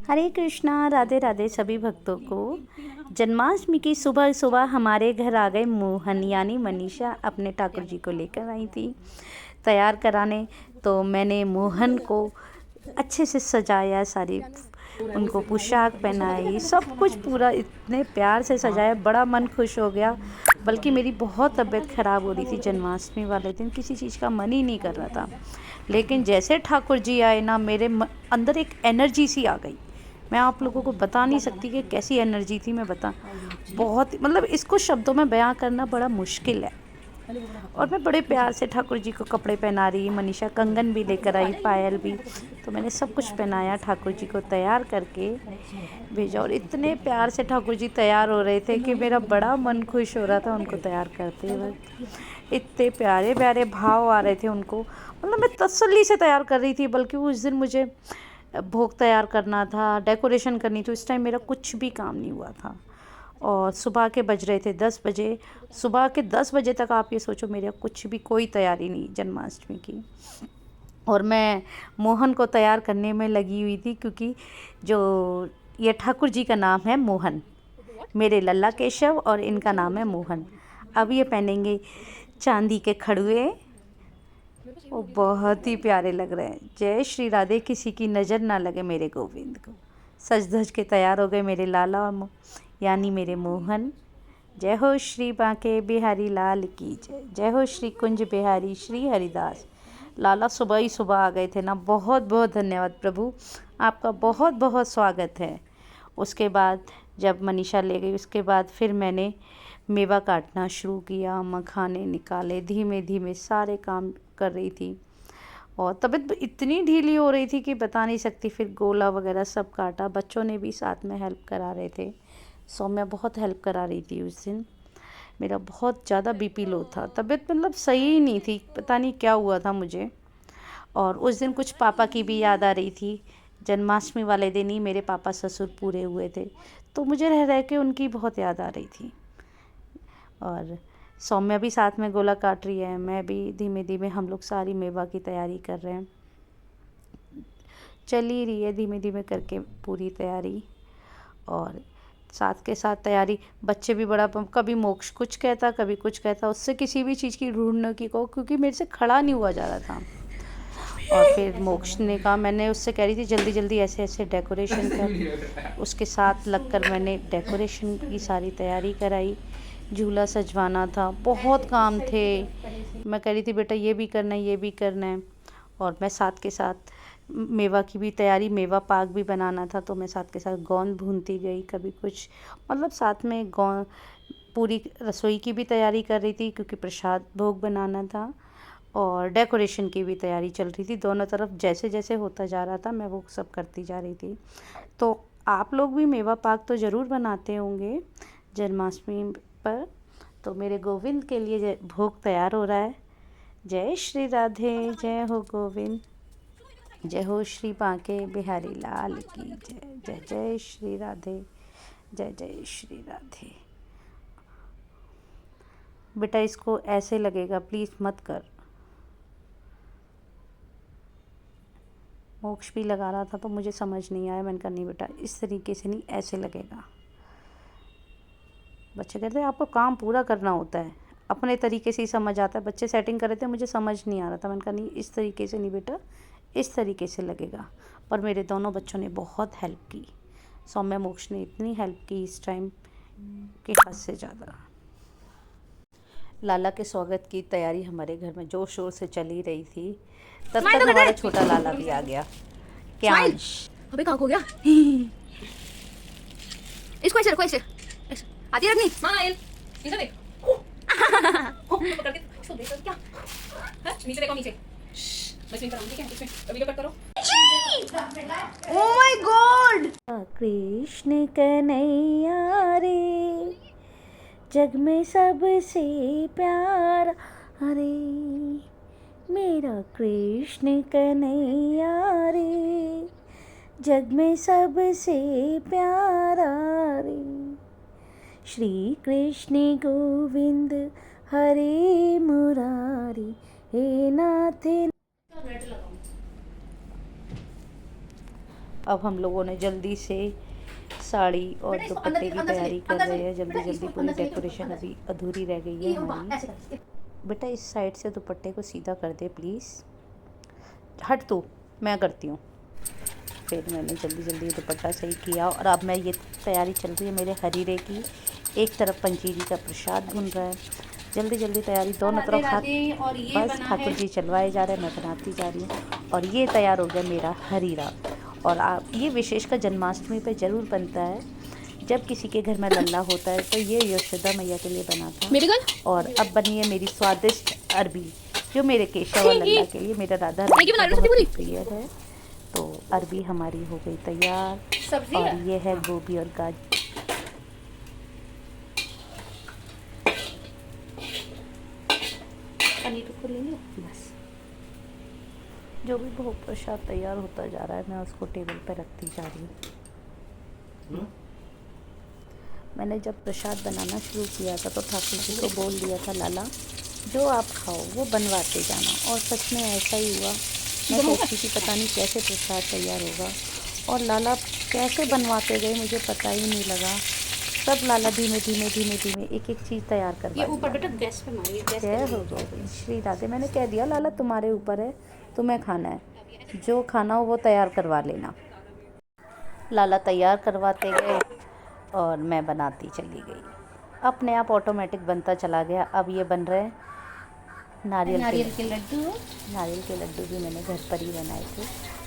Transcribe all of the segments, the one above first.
हरे कृष्णा, राधे राधे सभी भक्तों को। जन्माष्टमी की सुबह सुबह हमारे घर आ गए मोहन यानी मनीषा अपने ठाकुर जी को लेकर आई थी तैयार कराने। तो मैंने मोहन को अच्छे से सजाया, सारी उनको पोशाक पहनाई, सब कुछ पूरा इतने प्यार से सजाया, बड़ा मन खुश हो गया। बल्कि मेरी बहुत तबीयत ख़राब हो रही थी जन्माष्टमी वाले दिन, किसी चीज़ का मन ही नहीं कर रहा था। लेकिन जैसे ठाकुर जी आए ना, मेरे अंदर एक एनर्जी सी आ गई। मैं आप लोगों को बता नहीं सकती कि कैसी एनर्जी थी। मैं बता बहुत मतलब इसको शब्दों में बयां करना बड़ा मुश्किल है। और मैं बड़े प्यार से ठाकुर जी को कपड़े पहना रही, मनीषा कंगन भी लेकर आई, पायल भी। तो मैंने सब कुछ पहनाया, ठाकुर जी को तैयार करके भेजा। और इतने प्यार से ठाकुर जी तैयार हो रहे थे कि मेरा बड़ा मन खुश हो रहा था उनको तैयार करते वक्त। इतने प्यारे प्यारे भाव आ रहे थे उनको, मतलब मैं तसल्ली से तैयार कर रही थी। बल्कि उस दिन मुझे भोग तैयार करना था, डेकोरेशन करनी थी, उस टाइम मेरा कुछ भी काम नहीं हुआ था। और सुबह के बज रहे थे 10 बजे। सुबह के 10 बजे तक आप ये सोचो मेरा कुछ भी कोई तैयारी नहीं जन्माष्टमी की। और मैं मोहन को तैयार करने में लगी हुई थी, क्योंकि जो ये ठाकुर जी का नाम है मोहन, मेरे लल्ला केशव, और इनका नाम है मोहन। अब ये पहनेंगे चांदी के खड़ुए, वो बहुत ही प्यारे लग रहे हैं। जय श्री राधे, किसी की नज़र ना लगे मेरे गोविंद को। सज धज के तैयार हो गए मेरे लाला और यानी मेरे मोहन। जय हो श्री बांके बिहारी लाल की जय। जय हो श्री कुंज बिहारी श्री हरिदास। लाला सुबह ही सुबह आ गए थे ना, बहुत बहुत धन्यवाद प्रभु, आपका बहुत बहुत स्वागत है। उसके बाद जब मनीषा ले गई, उसके बाद फिर मैंने मेवा काटना शुरू किया, मखाने निकाले, धीमे धीमे सारे काम कर रही थी। और तबीयत इतनी ढीली हो रही थी कि बता नहीं सकती। फिर गोला वगैरह सब काटा, बच्चों ने भी साथ में हेल्प करा रहे थे। सौम्या बहुत हेल्प करा रही थी उस दिन। मेरा बहुत ज़्यादा बीपी लो था, तबीयत मतलब सही ही नहीं थी, पता नहीं क्या हुआ था मुझे। और उस दिन कुछ पापा की भी याद आ रही थी। जन्माष्टमी वाले दिन ही मेरे पापा ससुर पूरे हुए थे, तो मुझे रह रह के उनकी बहुत याद आ रही थी। और सौम्या भी साथ में गोला काट रही है, मैं भी धीमे धीमे, हम लोग सारी मेवा की तैयारी कर रहे हैं। चल ही रही है धीमे धीमे करके पूरी तैयारी। और साथ के साथ तैयारी, बच्चे भी बड़ा, कभी मोक्ष कुछ कहता कभी कुछ कहता, उससे किसी भी चीज़ की ढूंढने की को, क्योंकि मेरे से खड़ा नहीं हुआ जा रहा था। और फिर मोक्ष ने कहा, मैंने उससे कह रही थी जल्दी जल्दी ऐसे ऐसे डेकोरेशन कर, उसके साथ लगकर मैंने डेकोरेशन की सारी तैयारी कराई। झूला सजवाना था, बहुत काम थे। मैं कह रही थी बेटा ये भी करना है ये भी करना है। और मैं साथ के साथ मेवा की भी तैयारी, मेवा पाक भी बनाना था, तो मैं साथ के साथ गोंद भूनती गई, कभी कुछ मतलब साथ में गोंद, पूरी रसोई की भी तैयारी कर रही थी क्योंकि प्रसाद भोग बनाना था। और डेकोरेशन की भी तैयारी चल रही थी, दोनों तरफ जैसे जैसे होता जा रहा था मैं वो सब करती जा रही थी। तो आप लोग भी मेवा पाक तो ज़रूर बनाते होंगे जन्माष्टमी पर। तो मेरे गोविंद के लिए भोग तैयार हो रहा है। जय श्री राधे, जय हो गोविंद, जय हो श्री बांके बिहारी लाल की जय। जय जय श्री राधे, जय जय श्री राधे। बेटा इसको ऐसे लगेगा, प्लीज़ मत कर। मोक्ष भी लगा रहा था तो मुझे समझ नहीं आया, मैंने कहा नहीं बेटा इस तरीके से नहीं, ऐसे लगेगा। बच्चे कहते हैं आपको काम पूरा करना होता है, अपने तरीके से ही समझ आता है। बच्चे सेटिंग कर रहे थे, मुझे समझ नहीं आ रहा था, मैंने कहा नहीं इस तरीके से नहीं बेटा, इस तरीके से लगेगा। पर मेरे दोनों बच्चों ने बहुत हेल्प की। सौम्या मोक्ष ने इतनी हेल्प की इस टाइम कि हद से ज़्यादा। लाला के स्वागत की तैयारी हमारे घर में जोर शोर से चल ही रही थी। तब तक हमारा छोटा लाला भी आ गया। क्या अबे कहाँ खो गया? इसको ऐसे रखो, ऐसे आती रखनी। स्माइल नीचे देख। पकड़ के इसको देखो क्या है, नीचे देखो नीचे। मैं स्विंग कराऊंगी, ठीक है? इसमें वीडियो कट करो। Oh my God. Krishna Kanhaiya रे, जग में सबसे प्यारा रे, मेरा कृष्ण कन्हैया रे, जग में सबसे प्यारा रे। श्री कृष्ण गोविंद हरे मुरारी, हे नाथ। अब हम लोगों ने जल्दी से साड़ी और दुपट्टे की तैयारी कर रहे हैं। जल्दी जल्दी पूरी डेकोरेशन अभी अधूरी रह गई है हमारी। बेटा इस साइड से दुपट्टे को सीधा कर दे प्लीज़। हट तू, मैं करती हूँ। फिर मैंने जल्दी जल्दी दुपट्टा सही किया और अब मैं ये तैयारी चल रही है मेरे हरीरे की। एक तरफ पंजीरी का प्रसाद भुन रहा है, जल्दी जल्दी तैयारी दोनों तरफ हाथ। बस ठाकुर जी चलवाए जा रहे हैं, मैं बनाती जा रही हूँ। और ये तैयार हो गया मेरा हरीरा। और आप ये विशेषकर जन्माष्टमी पे ज़रूर बनता है। जब किसी के घर में लल्ला होता है तो ये यशोदा मैया के लिए बना था। और अब बनी है मेरी स्वादिष्ट अरबी, जो मेरे केशव और लल्ला के लिए, मेरा राधा रानी का बहुत प्रिय है। तो अरबी हमारी हो गई तैयार। और ये है गोभी और गाजर। पनीर को ले लो बस। जो भी भोग प्रसाद तैयार होता जा रहा है मैं उसको टेबल पर रखती जा रही हूँ। मैंने जब प्रसाद बनाना शुरू किया था तो ठाकुर जी को बोल दिया था, लाला जो आप खाओ वो बनवाते जाना। और सच में ऐसा ही हुआ। मैं सोचती थी पता नहीं कैसे प्रसाद तैयार होगा, और लाला कैसे बनवाते गए मुझे पता ही नहीं लगा। सब लाला धीमे धीमे धीमे धीमे एक एक चीज़ तैयार कर। ये ऊपर बेटा गैस पे मारिए, गैस जय हो गोविंद श्री राधे। मैंने कह दिया लाला तुम्हारे ऊपर है, तुम्हें खाना है, जो खाना हो वो तैयार करवा लेना। लाला तैयार करवाते गए और मैं बनाती चली गई। अपने आप ऑटोमेटिक बनता चला गया। अब ये बन रहे हैं नारियल के लड्डू। नारियल के लड्डू भी मैंने घर पर ही बनाए थे।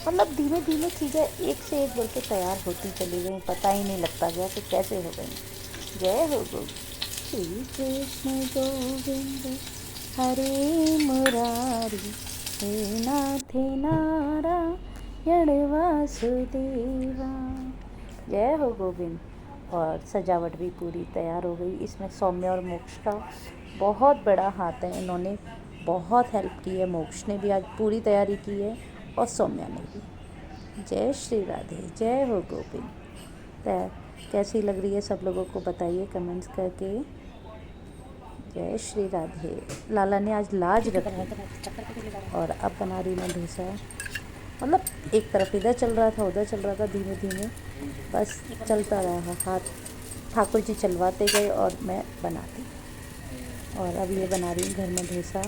मतलब धीमे धीमे चीज़ें एक से एक बढ़ के तैयार होती चली गई, पता ही नहीं लगता गया कि कैसे हो गई। जय हो गोविंद श्री कृष्ण गोविंद हरे मुरारी हे नाथ नारायण वासुदेवा। जय हो गोविंद। और सजावट भी पूरी तैयार हो गई। इसमें सौम्या और मोक्ष का बहुत बड़ा हाथ है, इन्होंने बहुत हेल्प की है। मोक्ष ने भी आज पूरी तैयारी की है और सौम्या ने भी। जय श्री राधे, जय हो गोविंद। कैसी लग रही है सब लोगों को बताइए कमेंट्स करके। जय श्री राधे। लाला ने आज लाज रखी। और अब बना रही मैं डोसा। मतलब एक तरफ इधर चल रहा था उधर चल रहा था, धीमे धीमे बस चलता रहा। हाथ ठाकुर जी चलवाते गए और मैं बनाती। और अब ये बना रही हूँ घर में डोसा।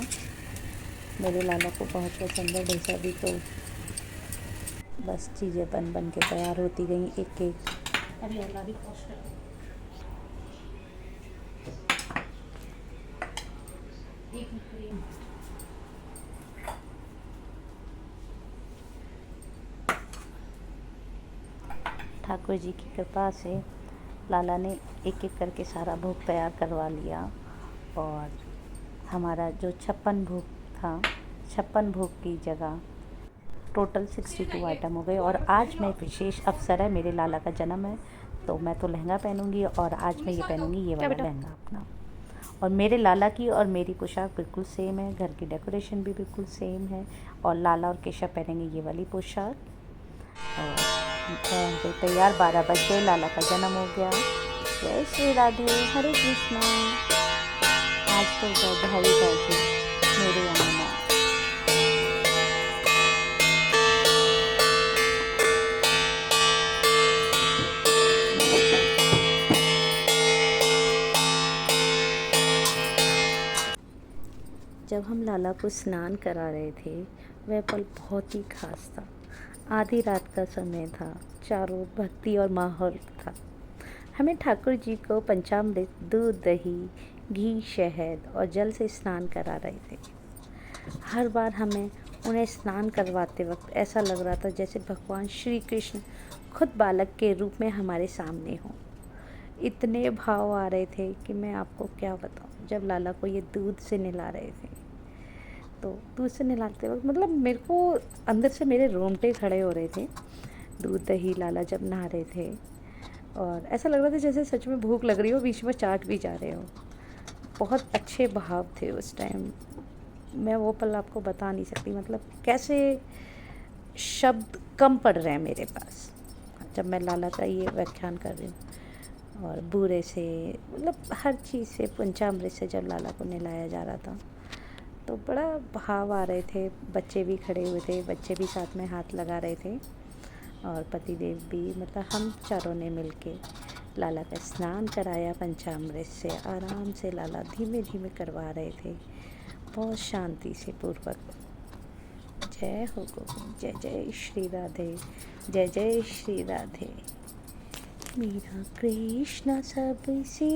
मेरे लाला को बहुत पसंद है डोसा भी। तो बस चीज़ें बन बन के तैयार होती गई एक एक। ठाकुर जी की कृपा से लाला ने एक एक करके सारा भोग तैयार करवा लिया। और हमारा जो 56 भोग था, 56 भोग की जगह टोटल 62 आइटम हो गए। और आज मैं विशेष अवसर है, मेरे लाला का जन्म है, तो मैं तो लहंगा पहनूंगी। और आज मैं ये पहनूंगी, ये वाला लहंगा अपना। और मेरे लाला की और मेरी पोशाक बिल्कुल सेम है, घर की डेकोरेशन भी बिल्कुल सेम है। और लाला और केशव पहनेंगे ये वाली पोशाक। और तैयार 12 बज गए, लाला का जन्म हो गया। जय श्री राधे, हरे कृष्णा। आज तो बधाई बाजी मेरे अम्मा। जब हम लाला को स्नान करा रहे थे वह पल बहुत ही खास था। आधी रात का समय था, चारों भक्ति और माहौल था। हमें ठाकुर जी को पंचामृत, दूध, दही, घी, शहद और जल से स्नान करा रहे थे। हर बार हमें उन्हें स्नान करवाते वक्त ऐसा लग रहा था जैसे भगवान श्री कृष्ण खुद बालक के रूप में हमारे सामने हों। इतने भाव आ रहे थे कि मैं आपको क्या बताऊं। जब लाला को ये दूध से नहला रहे थे तो दूध से नहलाते वक्त मतलब मेरे को अंदर से मेरे रोंगटे खड़े हो रहे थे। दूध दही लाला जब नहा रहे थे और ऐसा लग रहा था जैसे सच में भूख लग रही हो, बीच में चाट भी जा रहे हो। बहुत अच्छे भाव थे उस टाइम। मैं वो पल आपको बता नहीं सकती, मतलब कैसे शब्द कम पड़ रहे हैं मेरे पास जब मैं लाला का ये व्याख्यान कर रही हूँ। और बूरे से मतलब हर चीज़ से, पंचामृत से जब लाला को नहलाया जा रहा था तो बड़ा भाव आ रहे थे। बच्चे भी खड़े हुए थे, बच्चे भी साथ में हाथ लगा रहे थे। और पतिदेव भी, मतलब हम चारों ने मिलके लाला का स्नान कराया पंचामृत से। आराम से लाला धीमे धीमे करवा रहे थे, बहुत शांति से पूर्वक। जय हो गोविंद, जय जय श्री राधे, जय जय श्री राधे। मेरा कृष्ण सबसे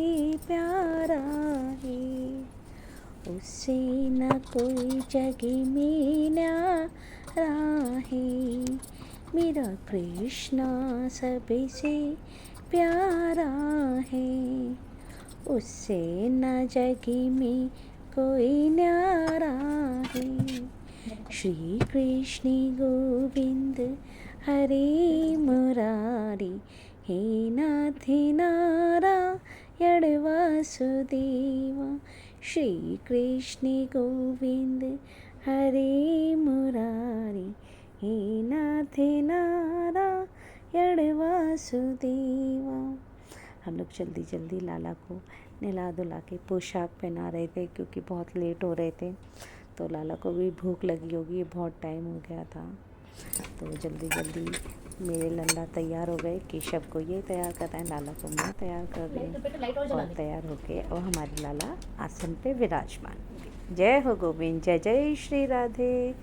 प्यारा है, उससे न कोई जग में न्यारा है। मेरा कृष्ण सबसे प्यारा है, उससे न जग में कोई न्यारा है। श्री कृष्ण गोविंद हरे मुरारी, हे नाथ नारायण वासुदेवा। श्री कृष्ण गोविंद हरे मुरारी, हे नाथ नारायण वासुदेवा। हम लोग जल्दी जल्दी लाला को नहला धुला के पोशाक पहना रहे थे, क्योंकि बहुत लेट हो रहे थे। तो लाला को भी भूख लगी होगी, बहुत टाइम हो गया था। तो जल्दी जल्दी मेरे लल्ला तैयार हो गए। केशव को ये तैयार कर रहे हैं, लाला को मैं तैयार कर रही हूँ। और तैयार होके और हमारी लाला आसन पे विराजमान। जय हो गोविंद, जय जय श्री राधे।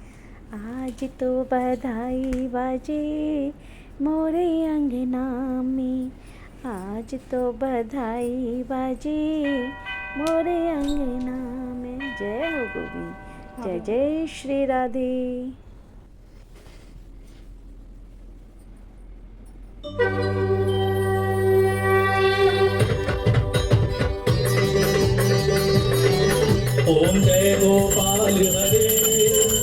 आज तो बधाई बाजे मोरे अंगना में, आज तो बधाई बाजे मोरे अंगना में। जय हो गोविंद, जय जय श्री राधे। ओम जय गोपाल हरे,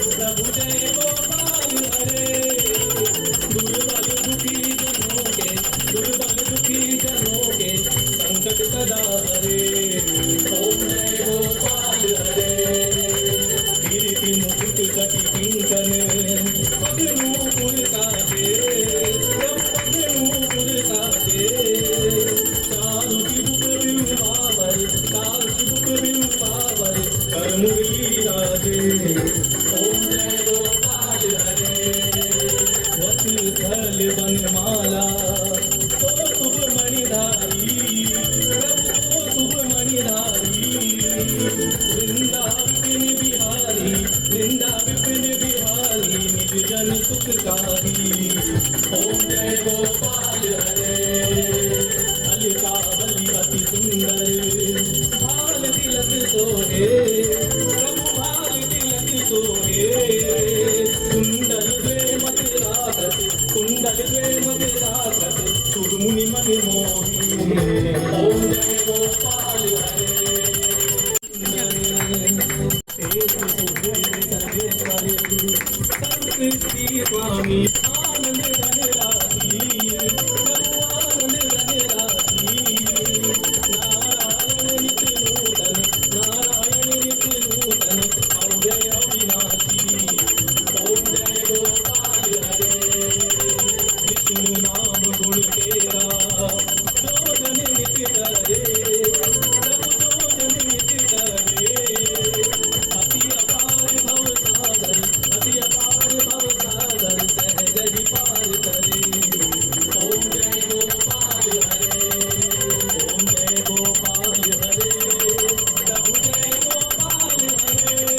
प्रभु जय गोपाल हरे। दुर्बल दुखी जनों के, दुर्बल दुखी जनों के संकट सदा हरे। ओम जय गोपाल हरे। कीर्ति मुकुट कटि किंकन पगनूपुर साजे, पगनूपुर साजे। चारु चिबुक बिंबावर, चारु चिबुक बिंबावर कर मुरली राजे। ओम जय गोपाल हरे। वत्सल बनमाला तो शुभ मणिधारी, प्रभु तो शुभ मणिधारी। वृंदा विपिन बिहारी, वृंदा विपिन बिहारी, निज जन सुखकारी। ओम जय गोपाल हरे। अलकावली अति सुंदर, भाल तिलक सोहे, प्रभु भाल तिलक सोहे। कुंडल द्वे मदिराकृत, कुंडल द्वे मदिराकृत, सुरमुनि मन मोहि। ओम जय गोपाल हरे। संकृति स्वामी आनंद धन राशि, प्रभु आनंद धन राशि। नारायण नित्य नूतन, नारायण नित्य नूतन, अव्यय अविनाशी। ओम जय गोपाल हरे। विष्णु नाम गुण तेरा, जो जन नित्य करे, प्रभु जो जन नित्य करे। अति अपार भव सागर, अति अपार भव सागर, सहज ही पार करे। ओम जय गोपाल हरे। ओम जय गोपाल हरे। प्रभु जय गोपाल हरे।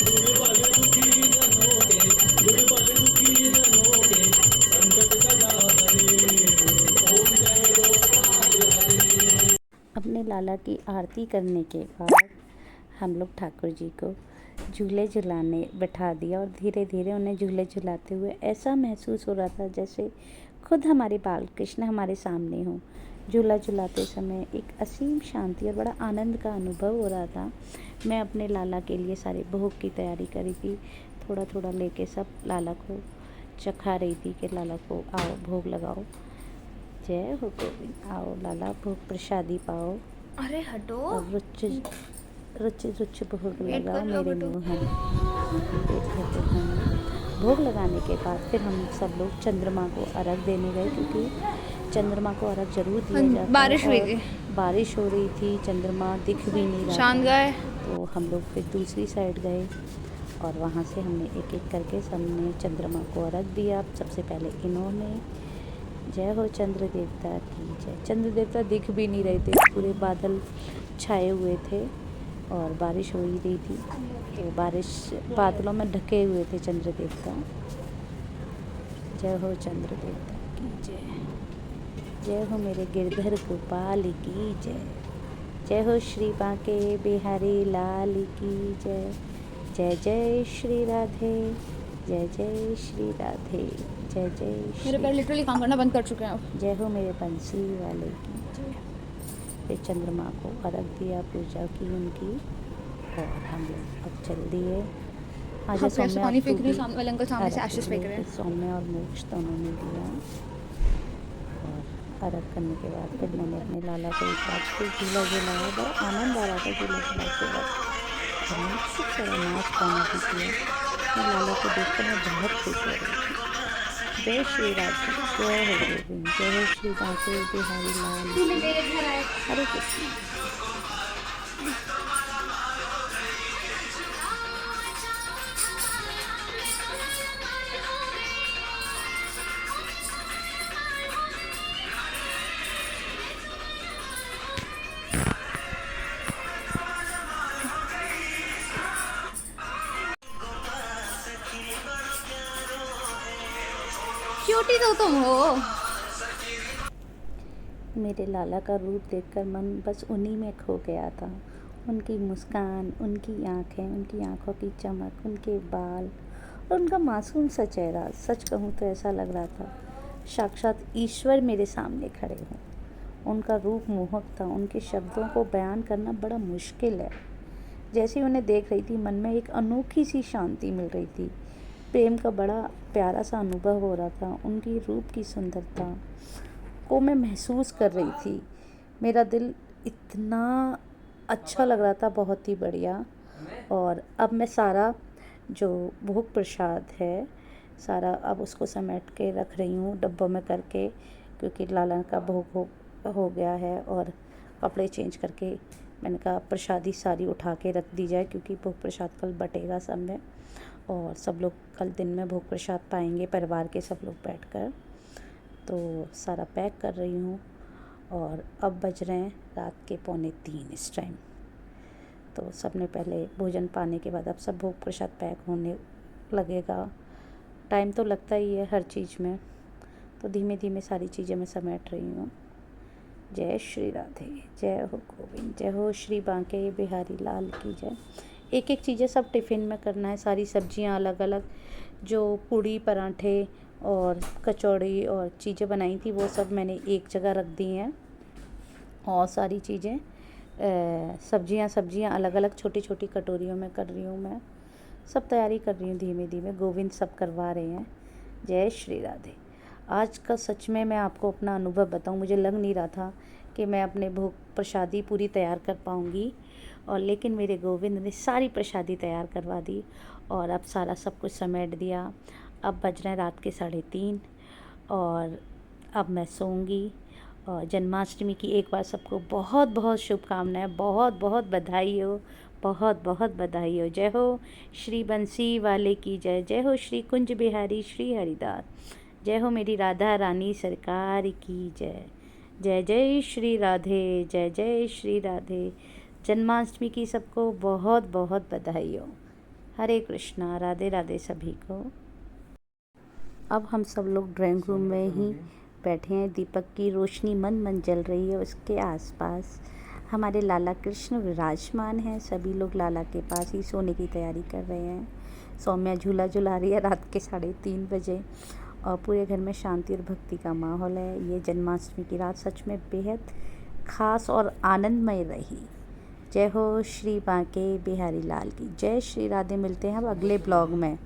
दुर्बल दुखी जनों के, दुर्बल दुखी जनों के संकट सदा हरे। ओम जय गोपाल हरे। अपने लाला की आरती करने के बाद हम लोग ठाकुर जी को झूले झुलाने बैठा दिया, और धीरे धीरे उन्हें झूले झुलाते हुए ऐसा महसूस हो रहा था जैसे खुद हमारे बाल कृष्ण हमारे सामने हों। झूला झुलाते समय एक असीम शांति और बड़ा आनंद का अनुभव हो रहा था। मैं अपने लाला के लिए सारे भोग की तैयारी करी थी, थोड़ा थोड़ा लेके सब लाला को चखा रही थी कि लाला को आओ भोग लगाओ। जय हो गोविंद, आओ लाला भोग प्रसादी पाओ। अरे हटो। और रुच रुच रुच भोग लगा कर लो मेरे बेटू। मुँह भोग लगाने के बाद फिर हम सब लोग चंद्रमा को अर्घ देने गए, क्योंकि चंद्रमा को अर्घ जरूर दिया जाता है। बारिश हुई और थी। बारिश हो रही थी, चंद्रमा दिख भी नहीं रहा चांद था। गाय। तो हम लोग फिर दूसरी साइड गए और वहाँ से हमने एक एक करके सबने चंद्रमा को अर्घ दिया। सबसे पहले इन्होंने। जय हो चंद्र देवता की जय। चंद्र देवता दिख भी नहीं रहे थे, पूरे बादल छाए हुए थे और बारिश हो ही रही थी, तो बादलों में ढके हुए थे चंद्र देवता। जय हो चंद्र देवता की जय। जय हो मेरे गिरधर गोपाल की जय। जय हो श्री बांके बिहारी लाल की जय। जय जय श्री राधे, जय जय श्री राधे, जय जय मेरे श्री। पैर लिटरली काम करना बंद कर चुके हैं अब। जय हो मेरे बंसी वाले की जय। फिर चंद्रमा को अर्घ दिया, पूजा की उनकी, और हम लोग अब चल दिए। हाँ, पैर से पानी फेंक रही हूँ, सामने वाले अंकल सामने से एशेस फेंक रहे हैं। सौम्य और मोक्ष दोनों ने दिया, और अर्घ करने के बाद फिर मैंने अपने लाला को एक बार फिर झूला झुलाया। बड़ा आनंद आ रहा था झूला झुलाते वक्त, और मैंने खूब सारा नाच गाना भी किया। मैं लाला को देखकर मैं बहुत खुश हो रही थी। जय श्री राधे, जय हो गोविंद, जय हो श्री बांके बिहारी लाल, हरे कृष्ण। क्यूटी तो तुम हो। मेरे लाला का रूप देखकर मन बस उन्हीं में खो गया था। उनकी मुस्कान, उनकी आँखें, उनकी आँखों की चमक, उनके बाल और उनका मासूम सा चेहरा। सच कहूँ तो ऐसा लग रहा था साक्षात ईश्वर मेरे सामने खड़े हों। उनका रूप मोहक था, उनके शब्दों को बयान करना बड़ा मुश्किल है। जैसे ही उन्हें देख रही थी, मन में एक अनोखी सी शांति मिल रही थी। प्रेम का बड़ा प्यारा सा अनुभव हो रहा था। उनकी रूप की सुंदरता को मैं महसूस कर रही थी। मेरा दिल इतना अच्छा लग रहा था, बहुत ही बढ़िया। और अब मैं सारा जो भोग प्रसाद है, सारा अब उसको समेट के रख रही हूँ डब्बों में करके, क्योंकि लाला का भोग हो गया है। और कपड़े चेंज करके मैंने कहा प्रसादी सारी उठा के रख दी जाए, क्योंकि भोग प्रसाद कल बटेगा सब में, और सब लोग कल दिन में भोग प्रसाद पाएंगे, परिवार के सब लोग बैठकर। तो सारा पैक कर रही हूँ, और अब बज रहे हैं रात के 2:45 इस टाइम। तो सबने पहले भोजन पाने के बाद अब सब भोग प्रसाद पैक होने लगेगा। टाइम तो लगता ही है हर चीज़ में, तो धीमे धीमे सारी चीज़ें मैं समेट रही हूँ। जय श्री राधे, जय हो गोविंद, जय हो श्री बांके बिहारी लाल की जय। एक एक चीज़ें सब टिफ़िन में करना है, सारी सब्जियां अलग अलग, जो पूड़ी पराठे और कचौड़ी और चीज़ें बनाई थी वो सब मैंने एक जगह रख दी हैं। और सारी चीज़ें सब्जियां अलग अलग छोटी छोटी कटोरियों में कर रही हूँ मैं। सब तैयारी कर रही हूँ धीमे धीमे, गोविंद सब करवा रहे हैं। जय श्री राधे। आज का सच में मैं आपको अपना अनुभव बताऊँ, मुझे लग नहीं रहा था कि मैं अपने भोग प्रसादी पूरी तैयार कर पाऊँगी, और लेकिन मेरे गोविंद ने सारी प्रसादी तैयार करवा दी, और अब सारा सब कुछ समेट दिया। अब बज रहे हैं रात के 3:30, और अब मैं सोऊंगी। और जन्माष्टमी की एक बार सबको बहुत बहुत शुभकामनाएं, बहुत बहुत बधाई हो, बहुत बहुत बधाई हो। जय हो श्री बंसी वाले की जय। जय हो श्री कुंज बिहारी श्री हरिदास। जय हो मेरी राधा रानी सरकार की जय। जय जय श्री राधे, जय जय श्री राधे। जन्माष्टमी की सबको बहुत बहुत बधाई हो। हरे कृष्णा, राधे राधे सभी को। अब हम सब लोग ड्राइंग रूम में ही बैठे हैं। दीपक की रोशनी मन मन जल रही है। उसके आसपास हमारे लाला कृष्ण विराजमान हैं। सभी लोग लाला के पास ही सोने की तैयारी कर रहे हैं। सौम्या झूला झुला रही है रात के 3:30 बजे, और पूरे घर में शांति और भक्ति का माहौल है। ये जन्माष्टमी की रात सच में बेहद खास और आनंदमय रही। जय हो श्री बांके बिहारी लाल की जय। श्री राधे। मिलते हैं अब अगले ब्लॉग में।